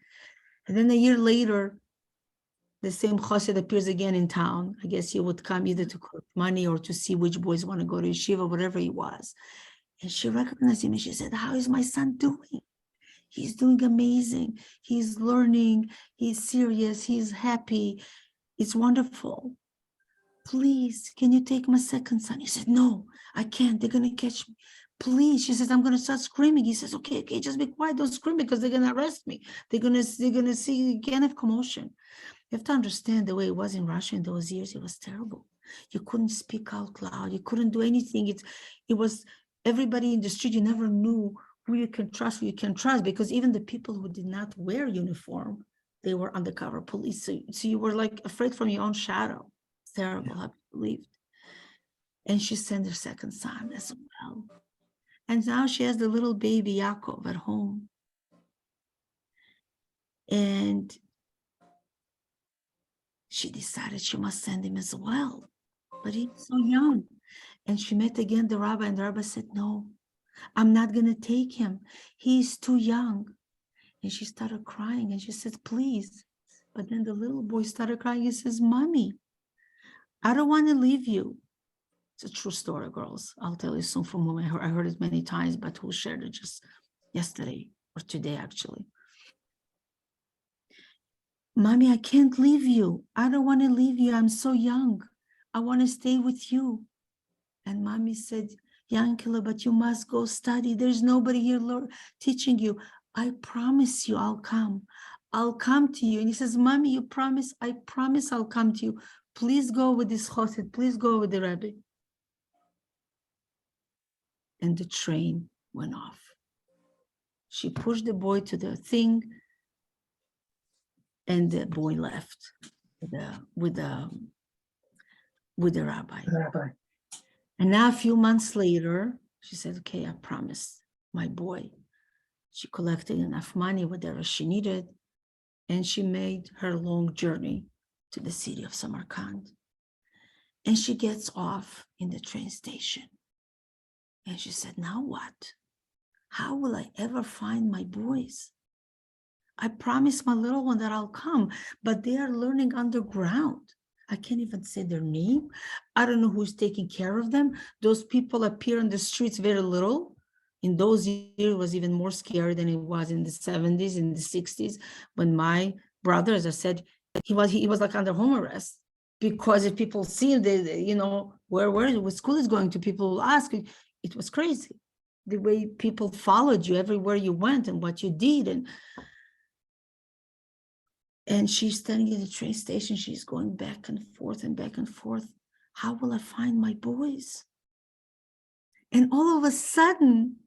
And then a year later, the same chassid appears again in town. I guess he would come either to collect money or to see which boys want to go to yeshiva, whatever he was. And she recognized him and she said, how is my son doing? He's doing amazing. He's learning. He's serious. He's happy. It's wonderful. Please, can you take my second son? He said, no, I can't. They're going to catch me. Please. She says, I'm going to start screaming. He says, okay, just be quiet. Don't scream because they're going to arrest me. They're going to see, you can't have commotion. You have to understand the way it was in Russia in those years. It was terrible. You couldn't speak out loud. You couldn't do anything. It was everybody in the street. You never knew who you can trust, because even the people who did not wear uniform, they were undercover police. So you were like afraid from your own shadow. It's terrible how people lived. And she sent her second son as well. And now she has the little baby Yaakov at home. And she decided she must send him as well. But he's so young. And she met again the rabbi, and the rabbi said, no, I'm not going to take him. He's too young. And she started crying and she said, please. But then the little boy started crying. He says, Mommy, I don't want to leave you. It's a true story, girls. I'll tell you soon from whom I heard it many times, but who shared it just yesterday or today, actually. Mommy, I can't leave you. I don't want to leave you. I'm so young. I want to stay with you. And Mommy said, Yankila, but you must go study. There's nobody here teaching you. I promise you I'll come. I'll come to you. And he says, Mommy, you promise? I promise I'll come to you. Please go with this chassid. Please go with the Rebbe. And the train went off. She pushed the boy to the thing, and the boy left with the rabbi. And now a few months later, she said, okay, I promised my boy. She collected enough money, whatever she needed, and she made her long journey to the city of Samarkand. And she gets off in the train station. And she said, now what? How will I ever find my boys? I promised my little one that I'll come, but they are learning underground. I can't even say their name. I don't know who's taking care of them. Those people appear on the streets very little. In those years, it was even more scary than it was in the 70s, in the 60s, when my brother, as I said, he was like under home arrest, because if people see him, they where school is going to, people will ask. It was crazy, the way people followed you everywhere you went and what you did. And she's standing at the train station. She's going back and forth and back and forth. How will I find my boys? And all of a sudden,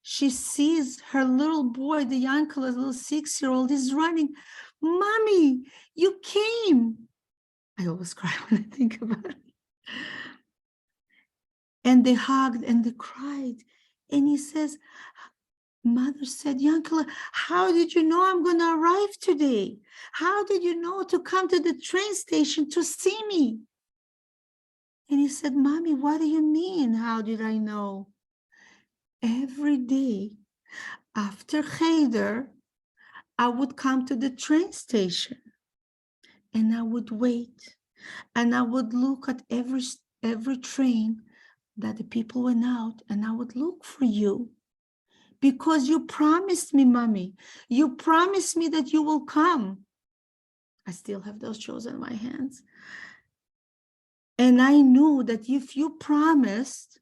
she sees her little boy, the uncle, a little 6-year-old, is running. Mommy, you came. I always cry when I think about it. And they hugged and they cried. And he says, Mother said, Yankala, how did you know I'm going to arrive today? How did you know to come to the train station to see me? And he said, Mommy, what do you mean? How did I know? Every day after Cheder, I would come to the train station and I would wait and I would look at every train that the people went out, and I would look for you. Because you promised me, Mommy. You promised me that you will come. I still have those shows in my hands. And I knew that if you promised,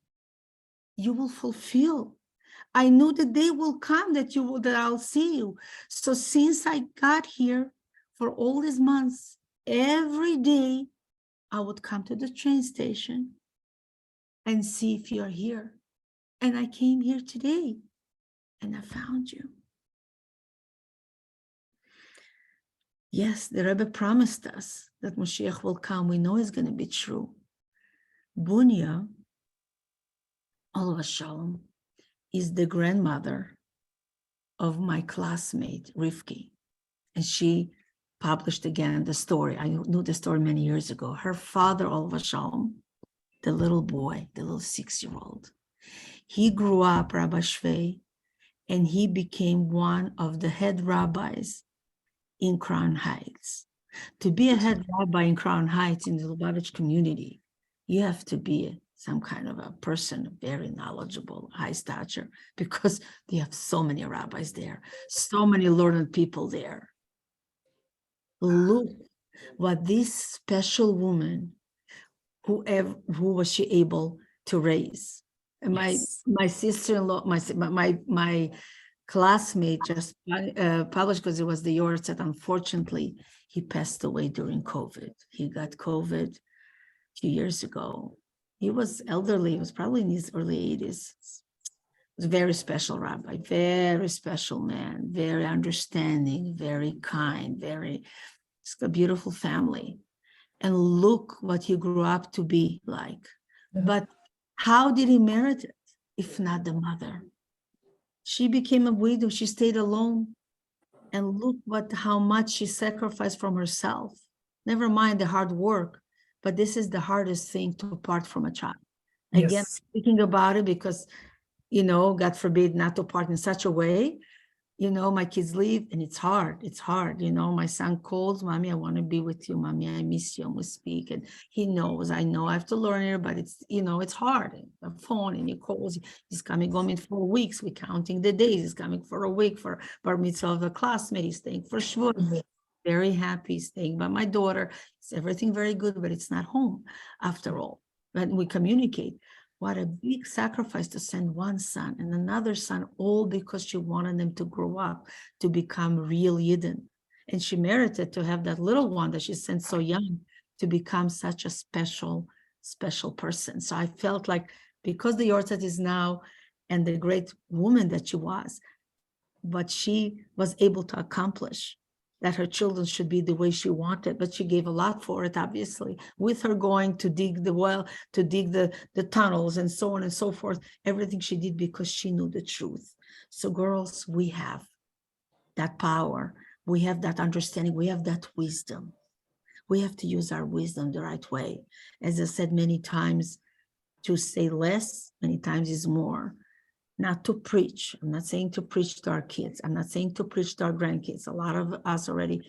you will fulfill. I knew the day will come that I'll see you. So since I got here for all these months, every day I would come to the train station and see if you're here. And I came here today. And I found you. Yes, the Rebbe promised us that Moshiach will come. We know it's going to be true. Bunya, Olav Shalom, is the grandmother of my classmate, Rivki. And she published again the story. I knew the story many years ago. Her father, Olav Shalom, the little boy, the little 6-year-old. He grew up, Rabbi Shvei, and he became one of the head rabbis in Crown Heights. To be a head rabbi in Crown Heights in the Lubavitch community, you have to be some kind of a person, very knowledgeable, high stature, because they have so many rabbis there, so many learned people there. Look what this special woman, who was she able to raise? And my sister-in-law, my classmate just published, because it was the year that unfortunately he passed away during COVID. He got COVID a few years ago. He was elderly, he was probably in his early 80s. He was a very special rabbi, very special man, very understanding, very kind, it's a beautiful family. And look what he grew up to be like. Yeah. But how did he merit it, if not the mother? She became a widow, she stayed alone. And look how much she sacrificed from herself. Never mind the hard work, but this is the hardest thing, to part from a child. Again, Yes. speaking about it because, God forbid not to part in such a way. My kids leave and it's hard. My son calls, Mommy, I want to be with you. Mommy, I miss you. And we speak. And he knows, I know I have to learn it, but it's hard. The phone, and he calls, he's coming home in 4 weeks. We're counting the days. He's coming for a week for bar mitzvah of a classmate. He's staying for Shavuot. Very happy staying by my daughter. It's everything very good, but it's not home after all. But we communicate. What a big sacrifice to send one son and another son, all because she wanted them to grow up, to become real Yidden. And she merited to have that little one that she sent so young to become such a special, special person. So I felt like, because the Yortzeit is now, and the great woman that she was, but she was able to accomplish that her children should be the way she wanted, but she gave a lot for it, obviously, with her going to dig the well, to dig the tunnels and so on and so forth, everything she did because she knew the truth. So girls, we have that power, we have that understanding, we have that wisdom. We have to use our wisdom the right way. As I said many times, to say less, many times is more. Not to preach. I'm not saying to preach to our kids. I'm not saying to preach to our grandkids. A lot of us already,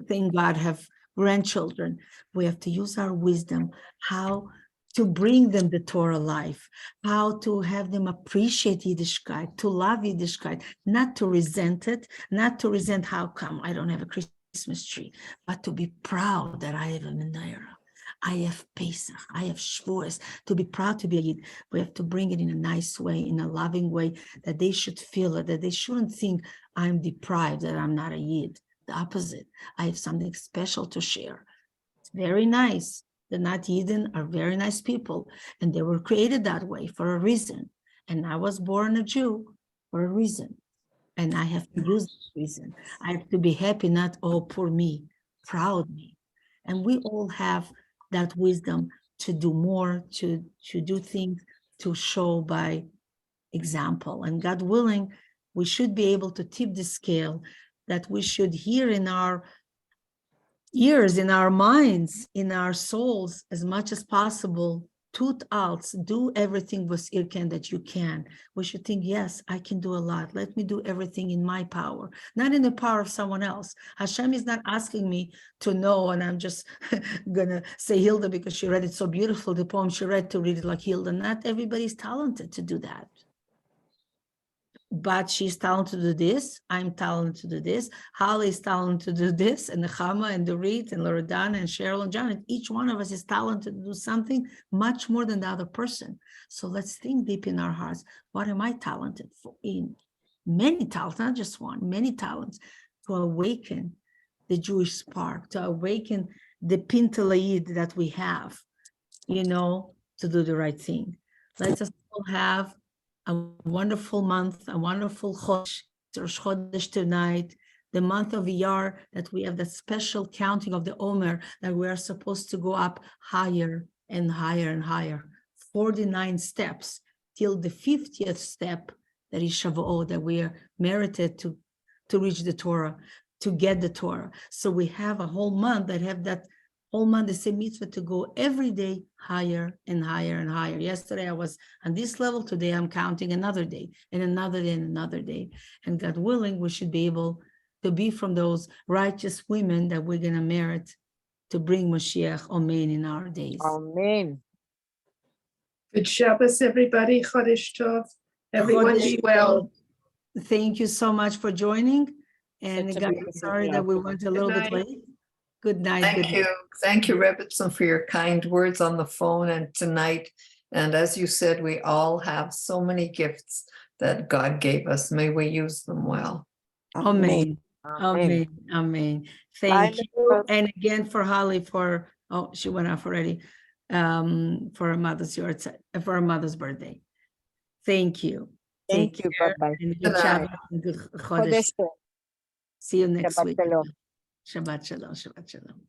thank God, have grandchildren. We have to use our wisdom, how to bring them the Torah life, how to have them appreciate Yiddishkeit, to love Yiddishkeit, not to resent it, not to resent how come I don't have a Christmas tree, but to be proud that I have a menorah. I have Pesach, I have Shavuos, to be proud to be a Yid. We have to bring it in a nice way, in a loving way, that they should feel it, that they shouldn't think I'm deprived, that I'm not a Yid. The opposite, I have something special to share. It's very nice. The not Yidden are very nice people, and they were created that way for a reason. And I was born a Jew for a reason. And I have to use that reason. I have to be happy, not, oh, poor me, proud me. And we all have that wisdom to do more, to do things, to show by example. And God willing, we should be able to tip the scale, that we should hear in our ears, in our minds, in our souls, as much as possible, tut alts, do everything with irken that you can. We should think, yes, I can do a lot. Let me do everything in my power, not in the power of someone else. Hashem is not asking me to know, and I'm just gonna say Hilda because she read it so beautiful, the poem she read, to read it like Hilda. Not everybody's talented to do that. But she's talented to do this, I'm talented to do this, Holly is talented to do this, and Nechama and Dorit and Loredana and Cheryl and Janet, each one of us is talented to do something much more than the other person. So let's think deep in our hearts, what am I talented for? In many talents, not just one, many talents, to awaken the Jewish spark, to awaken the Pintalayid that we have, to do the right thing. Let us all have a wonderful month, a wonderful Chodesh, Rosh Chodesh tonight, the month of Iyar, that we have that special counting of the Omer, that we are supposed to go up higher and higher and higher, 49 steps, till the 50th step, that is Shavuot, that we are merited to reach the Torah, to get the Torah. So we have a whole month that have that whole month, the same mitzvah to go every day higher and higher and higher. Yesterday I was on this level. Today I'm counting another day and another day and another day. And God willing, we should be able to be from those righteous women that we're going to merit to bring Mashiach, Amen, in our days. Amen. Good Shabbos, everybody. Chodesh Tov. Everyone Chodesh be well. Thank you so much for joining. And Such a guys, beautiful sorry that we went a little bit night. late. Good night. Thank good you. night. Thank you, Rebbetzin, for your kind words on the phone and tonight. And as you said, we all have so many gifts that God gave us. May we use them well. Amen. Amen. Amen. Amen. Thank Bye, you. Nicole. And again for Holly for, oh, she went off already. For her mother's for her mother's birthday. Thank you. Thank Take you. care Bye-bye. and good Good night. Shabbat and good Chodesh. Chodesh Tov. See you next Shabbat week. shalom. Shabbat shalom. Shabbat shalom.